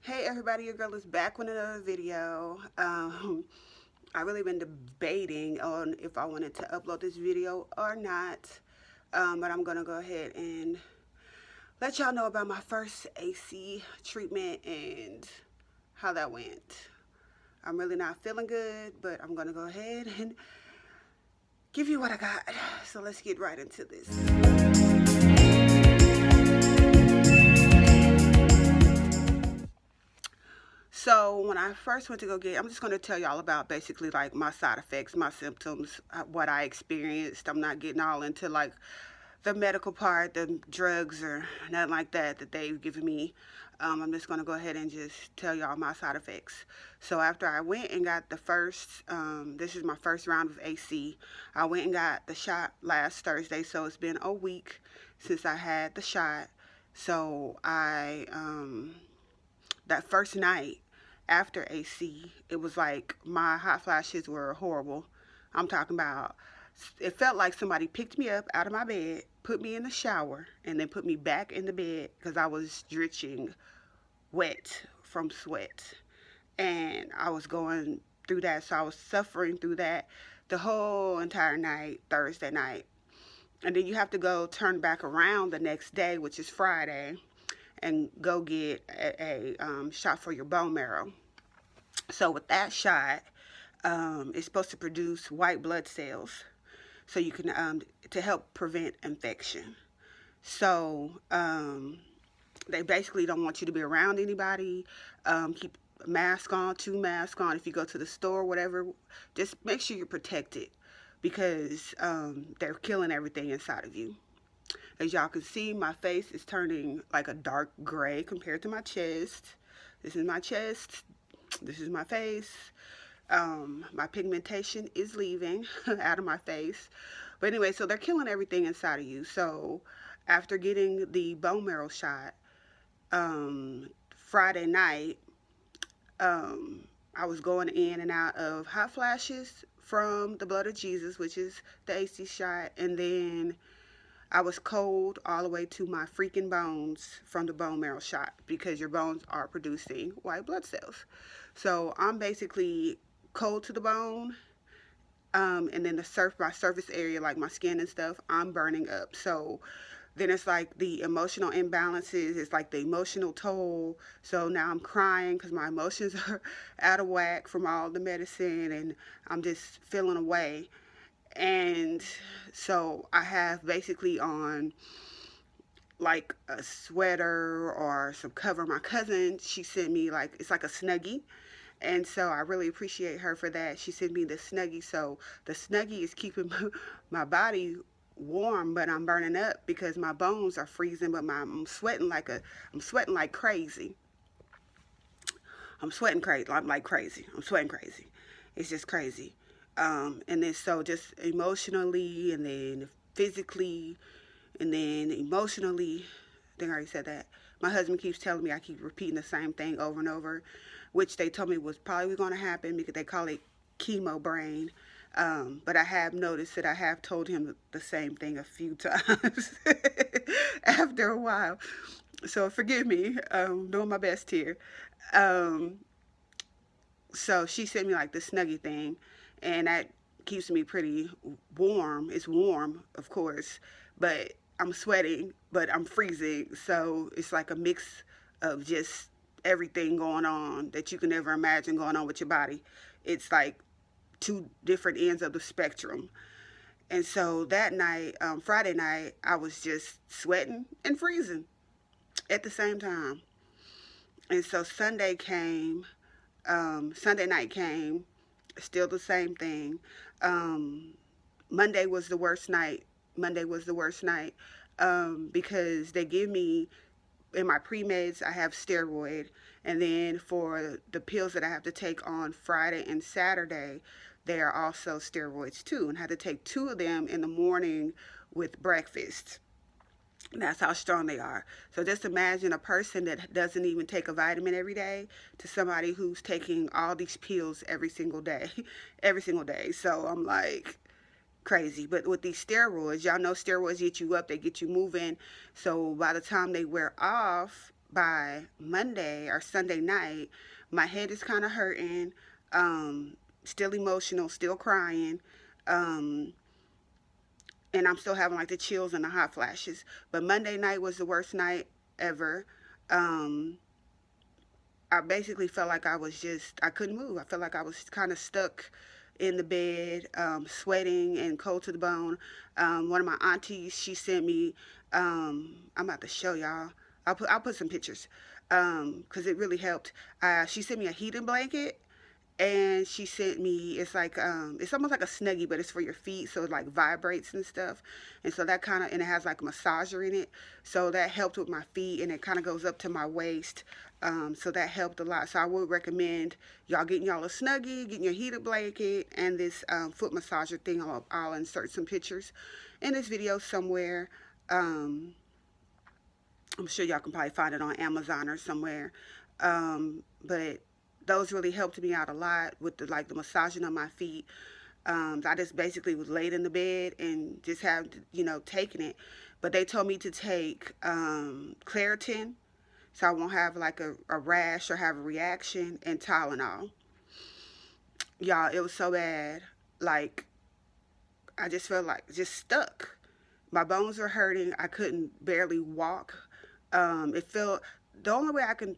Hey everybody, your girl is back with another video. I really been debating on if I wanted to upload this video or not, but I'm gonna go ahead and let y'all know about my first AC treatment and how that went. I'm really not feeling good, but I'm gonna go ahead and give you what I got. So let's get right into this. So when I first went to go get, I'm just going to tell y'all about basically like my side effects, my symptoms, what I experienced. I'm not getting all into like the medical part, the drugs or nothing like that they've given me. I'm just going to go ahead and just tell y'all my side effects. So after I went and got the first, this is my first round of AC. I went and got the shot last Thursday, so it's been a week since I had the shot. So that first night after AC, it was like my hot flashes were horrible. I'm talking about, it felt like somebody picked me up out of my bed, put me in the shower, and then put me back in the bed because I was drenching wet from sweat. And I was going through that, so I was suffering through that the whole entire night, Thursday night. And then you have to go turn back around the next day, which is Friday, and go get a shot for your bone marrow. So with that shot, it's supposed to produce white blood cells, so you can to help prevent infection. So they basically don't want you to be around anybody. Keep a mask on, 2 masks on. If you go to the store, whatever, just make sure you're protected because they're killing everything inside of you. As y'all can see, my face is turning like a dark gray compared to my chest. This is my chest. This is my face. My pigmentation is leaving out of my face. But anyway, so they're killing everything inside of you. So after getting the bone marrow shot, Friday night, I was going in and out of hot flashes from the blood of Jesus, which is the AC shot, and then I was cold all the way to my freaking bones from the bone marrow shot because your bones are producing white blood cells. So I'm basically cold to the bone, and then my surface area, like my skin and stuff, I'm burning up. So then it's like the emotional imbalances, it's like the emotional toll. So now I'm crying because my emotions are out of whack from all the medicine, and I'm just feeling away. And so I have basically on like a sweater or some cover. My cousin, she sent me like, it's like a Snuggie. And so I really appreciate her for that. She sent me the Snuggie. So the Snuggie is keeping my body warm, but I'm burning up because my bones are freezing, but I'm sweating like crazy. I'm sweating crazy. I'm like crazy. I'm sweating crazy. It's just crazy. And then so just emotionally and then physically and then emotionally, I think I already said that. My husband keeps telling me I keep repeating the same thing over and over, which they told me was probably going to happen because they call it chemo brain. But I have noticed that I have told him the same thing a few times after a while. So forgive me, doing my best here. Um, so she sent me like the Snuggie thing, and that keeps me pretty warm. It's warm, of course, but I'm sweating, but I'm freezing. So it's like a mix of just everything going on that you can never imagine going on with your body. It's like two different ends of the spectrum. And so that night, Friday night, I was just sweating and freezing at the same time. And so Sunday night came, still the same thing. Um, Monday was the worst night. Monday was the worst night because they give me, in my pre-meds, I have steroid. And then for the pills that I have to take on Friday and Saturday, they are also steroids too. And I have to take 2 of them in the morning with breakfast. That's how strong they are. So just imagine a person that doesn't even take a vitamin every day to somebody who's taking all these pills every single day, every single day. So I'm like crazy. But with these steroids, y'all know steroids get you up, they get you moving. So by the time they wear off, by Monday or Sunday night, my head is kind of hurting, still emotional, still crying, um, and I'm still having like the chills and the hot flashes. But Monday night was the worst night ever. Um, I basically felt like I couldn't move. I felt like I was kind of stuck in the bed, sweating and cold to the bone. One of my aunties, she sent me, I'm about to show y'all. I'll put some pictures, because it really helped. She sent me a heating blanket, and she sent me, it's like, it's almost like a Snuggie, but it's for your feet, so it like vibrates and stuff. And so that kind of, and it has like a massager in it, so that helped with my feet, and it kind of goes up to my waist. So that helped a lot. So I would recommend y'all getting y'all a Snuggie, getting your heated blanket, and this foot massager thing. I'll insert some pictures in this video somewhere. I'm sure y'all can probably find it on Amazon or somewhere. But those really helped me out a lot with the massaging of my feet. I just basically was laid in the bed and just have, taking it. But they told me to take Claritin, so I won't have like a rash or have a reaction, and Tylenol. Y'all, it was so bad. Like, I just felt like just stuck. My bones were hurting. I couldn't barely walk. It felt, the only way I can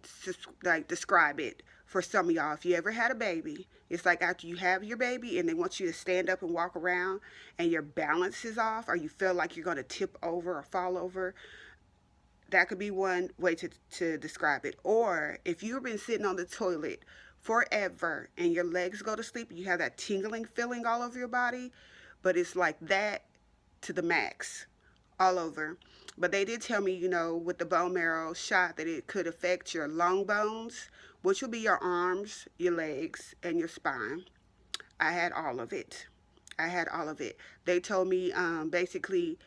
like describe it for some of y'all, if you ever had a baby, it's like after you have your baby and they want you to stand up and walk around and your balance is off, or you feel like you're going to tip over or fall over. That could be one way to describe it. Or if you've been sitting on the toilet forever and your legs go to sleep, you have that tingling feeling all over your body, but it's like that to the max all over. But they did tell me, with the bone marrow shot, that it could affect your long bones, which will be your arms, your legs, and your spine. I had all of it. I had all of it. They told me, basically,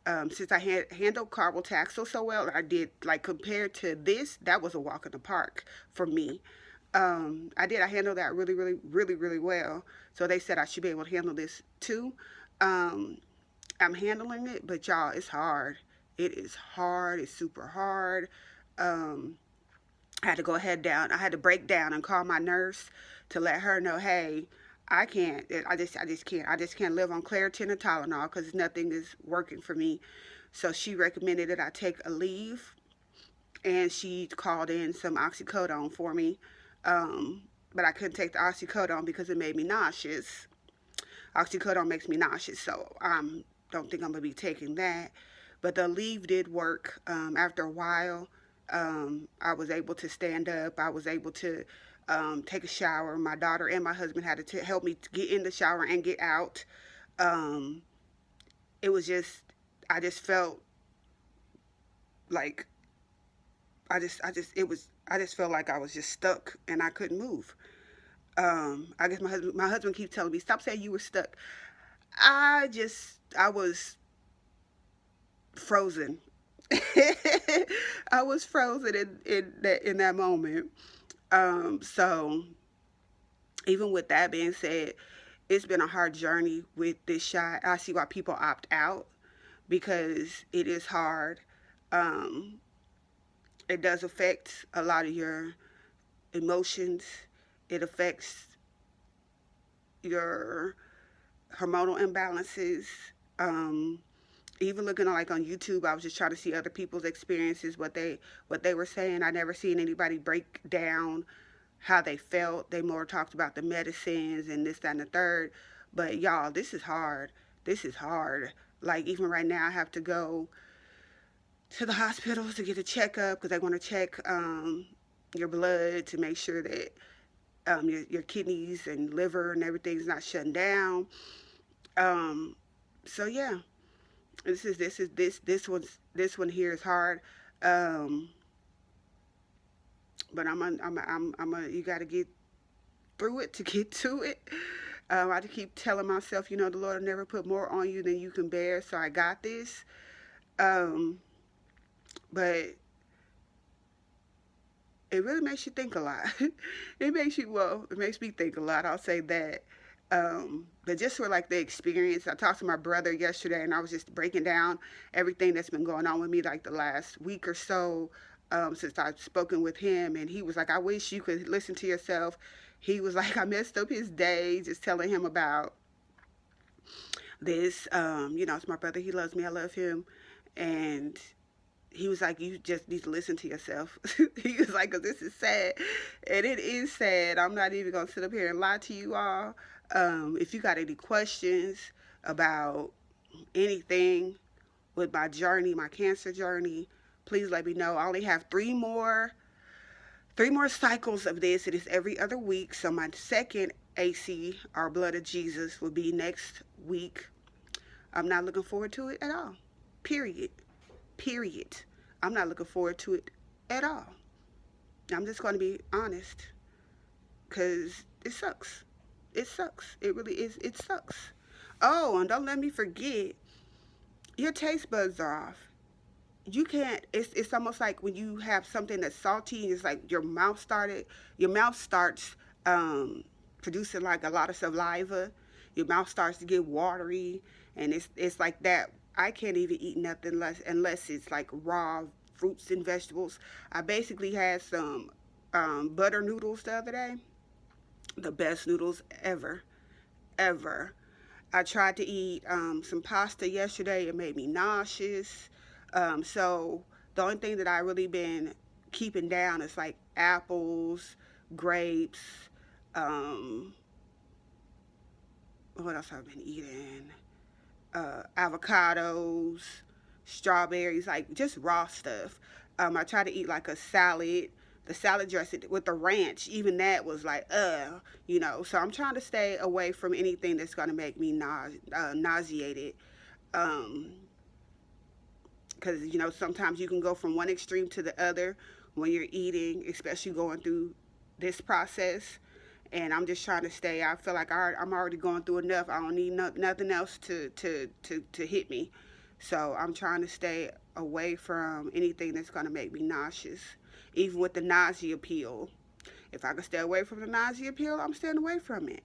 since I had handled carbotaxel so well, I did, like, compared to this, that was a walk in the park for me. I handled that really, really, really, really well. So they said I should be able to handle this too. Um, I'm handling it, but y'all, it's hard. It is hard. It's super hard. Um, I had to go ahead down. I had to break down and call my nurse to let her know, hey, I can't. I just can't. I just can't live on Claritin and Tylenol because nothing is working for me. So she recommended that I take a leave, and she called in some oxycodone for me. But I couldn't take the oxycodone because it made me nauseous. Oxycodone makes me nauseous, so I don't think I'm gonna be taking that. But the leave did work. After a while, I was able to stand up. I was able to take a shower. My daughter and my husband had to help me to get in the shower and get out. Um, it was just, I just felt like I just felt like I was just stuck and I couldn't move. I guess my husband keeps telling me, stop saying you were stuck. I was frozen. I was frozen in that moment. So even with that being said, it's been a hard journey with this shot. I see why people opt out, because it is hard. Um, it does affect a lot of your emotions. It affects your hormonal imbalances. Um, Even looking like on YouTube, I was just trying to see other people's experiences, what they were saying. I never seen anybody break down how they felt. They more talked about the medicines and this, that, and the third. But y'all, this is hard. This is hard. Like, even right now, I have to go to the hospital to get a checkup because they want to check your blood to make sure that your kidneys and liver and everything's not shutting down. Um, so yeah, this one here is hard. Um, but you got to get through it to get to it. I just keep telling myself, the Lord will never put more on you than you can bear, so I got this. Um, but it really makes you think a lot. It makes me think a lot. I'll say that. But just for like the experience, I talked to my brother yesterday, and I was just breaking down everything that's been going on with me like the last week or so. since I've spoken with him, and he was like, I wish you could listen to yourself. He was like, I messed up his day just telling him about this. It's my brother. He loves me. I love him. And he was like, you just need to listen to yourself. He was like, because this is sad. And it is sad. I'm not even going to sit up here and lie to you all. If you got any questions about anything with my journey, my cancer journey, please let me know. I only have three more cycles of this. It is every other week. So my second AC, our Blood of Jesus, will be next week. I'm not looking forward to it at all. Period. Period. I'm not looking forward to it at all. I'm just going to be honest, because it sucks. It sucks. It really is. It sucks. Oh, and don't let me forget, your taste buds are off. You can't, it's almost like when you have something that's salty, it's like your mouth starts producing like a lot of saliva. Your mouth starts to get watery, and it's like that. I can't even eat nothing unless it's like raw fruits and vegetables. I basically had some butter noodles the other day. The best noodles ever, ever. I tried to eat some pasta yesterday. It made me nauseous. So the only thing that I really been keeping down is like apples, grapes. Um, what else I've been eating? Avocados, strawberries, like just raw stuff. I try to eat like a salad. The salad dressing with the ranch, even that was like. So I'm trying to stay away from anything that's gonna make me nauseated. Um, because sometimes you can go from one extreme to the other when you're eating, especially going through this process. And I'm just trying to stay. I feel like I'm already going through enough. I don't need nothing else to hit me. So I'm trying to stay away from anything that's going to make me nauseous, even with the nausea pill. If I can stay away from the nausea pill, I'm staying away from it.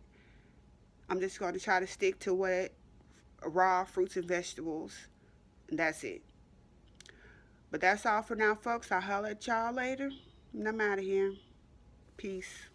I'm just going to try to stick to what raw fruits and vegetables, and that's it. But that's all for now, folks. I'll holler at y'all later, and I'm out of here. Peace.